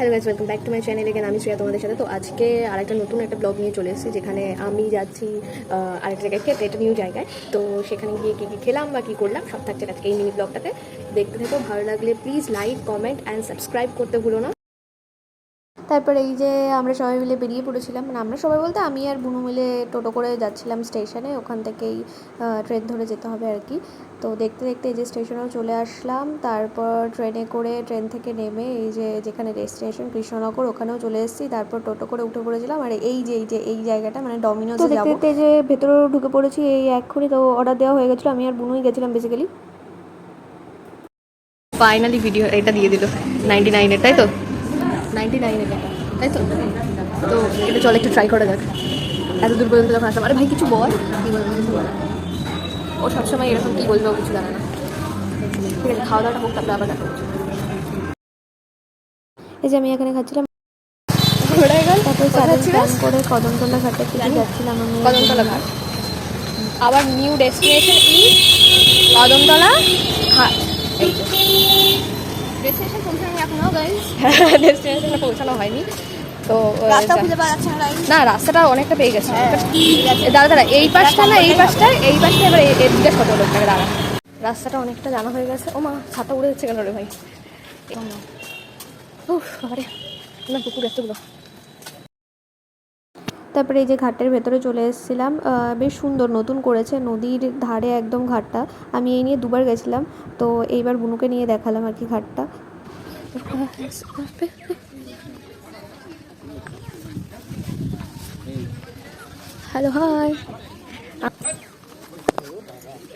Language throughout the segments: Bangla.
Hello guys, welcome back to my channel. এখানে আমি শ্রেয়া তোমাদের সাথে। তো আজকে আরেকটা নতুন একটা ব্লগ নিয়ে চলে এসেছি, যেখানে আমি যাচ্ছি আরেকটা জায়গায় খেতে, একটা নিউ জায়গায়। তো সেখানে গিয়ে কী কী খেলাম বা কী করলাম সব থাকছে আজকে এই মিনি ব্লগটাতে। দেখতে থেকো, ভালো লাগলে please like, comment and subscribe করতে ভুলো না। তারপর এই যে আমরা সবাই মিলে বেরিয়ে পড়েছিলাম, মানে আমরা সবাই বলতে আমি আর বুনু মিলে টোটো করে যাচ্ছিলাম স্টেশনে। ওখান থেকেই ট্রেন ধরে যেতে হবে আর কি। তো দেখতে দেখতে এই যে স্টেশনেও চলে আসলাম। তারপর ট্রেনে করে ট্রেন থেকে নেমে এই যে যেখানে ডেস্টিনেশন কৃষ্ণনগর, ওখানেও চলে এসেছি। তারপর টোটো করে উঠে পড়েছিলাম। আর এই জায়গাটা মানে ডমিনোজে যাবো। দেখতে দেখতে যে ভেতরেও ঢুকে পড়েছি এই এক্ষুনি। তো অর্ডার দেওয়া হয়ে গেছিলো, আমি আর বুনুই গেছিলাম বেসিক্যালি। ফাইনালি ভিডিও এটা দিয়ে দিল 99-এর, তাই তো? 99-এর এটা, তাই তো? তো এটা চল একটু ট্রাই করা যাক। এত দূর পর্যন্ত যখন আসলাম, আরে ভাই কিছু বল, কী বলবো কিছু বল। ও সবসময় এরকম কী বলবে ও কিছু জানে না। ঠিক আছে, খাওয়া দাওয়াটা হোক, তারপরে আবার দেখা হচ্ছে। এই যে আমি এখানে খাচ্ছিলাম, তারপরে স্নান করে কদমতলা ঘাটের দিকে যাচ্ছিলাম আমি। কদমতলা ঘাট, আবার নিউ ডেস্টিনেশন ইজ কদমতলা ঘাট। ডেস্টিনেশন পৌঁছানো এখনো গাইস, ডেস্টিনেশনে পৌঁছানো হয়নি। তো রাস্তা খুঁজে পাওয়া যাচ্ছে না, রাস্তাটা অনেকটা পেয়ে গেছে। দাঁড়া এই পাশটা না, এই পাশটা এবার জিজ্ঞেস করতে হলো লোকটাকে। দাঁড়া, রাস্তাটা অনেকটা জানা হয়ে গেছে। ও মা, ছাতা উড়ে যাচ্ছে কেন রে ভাই? বাবারে, না কুকুর এতগুলো। তারপরে এই যে ঘাটের ভেতরে চলে এসেছিলাম। বেশ সুন্দর, নতুন করেছে, নদীর ধারে একদম ঘাটটা। আমি এই নিয়ে দুবার গেছিলাম, তো এইবার বুনুকে নিয়ে দেখালাম আর কি ঘাটটা। Hello, hi.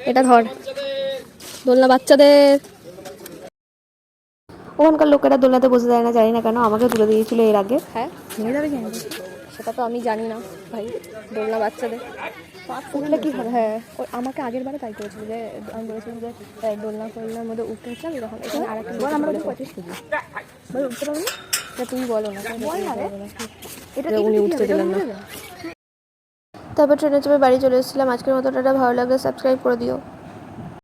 এটা ধর, দোলনা বাচ্চাদের। ওখানকার লোকেরা দোলনাতে বসে যায় না, জানি না কেন, আমাকে তুলে দিয়েছিল এর আগে। হ্যাঁ, নিয়ে যাবে কেন সেটা তো আমি জানি না ভাই। দোলনা বাচ্চাদের উঠলে কি হবে? হ্যাঁ, আমাকে আগের বারে তাই করেছিল, যে আমি বলেছিলাম যে দোলনার মধ্যে উঠতে হচ্ছিলাম যখন। এখানে আর একটা উঠতে পারবো না, তুমি বলো না, উনি উঠতে দিলেন না। তারপর ট্রেনে চেপে বাড়ি চলে এসেছিলাম। আজকের মতো টাটা, ভালো লাগলে সাবস্ক্রাইব করে দিও।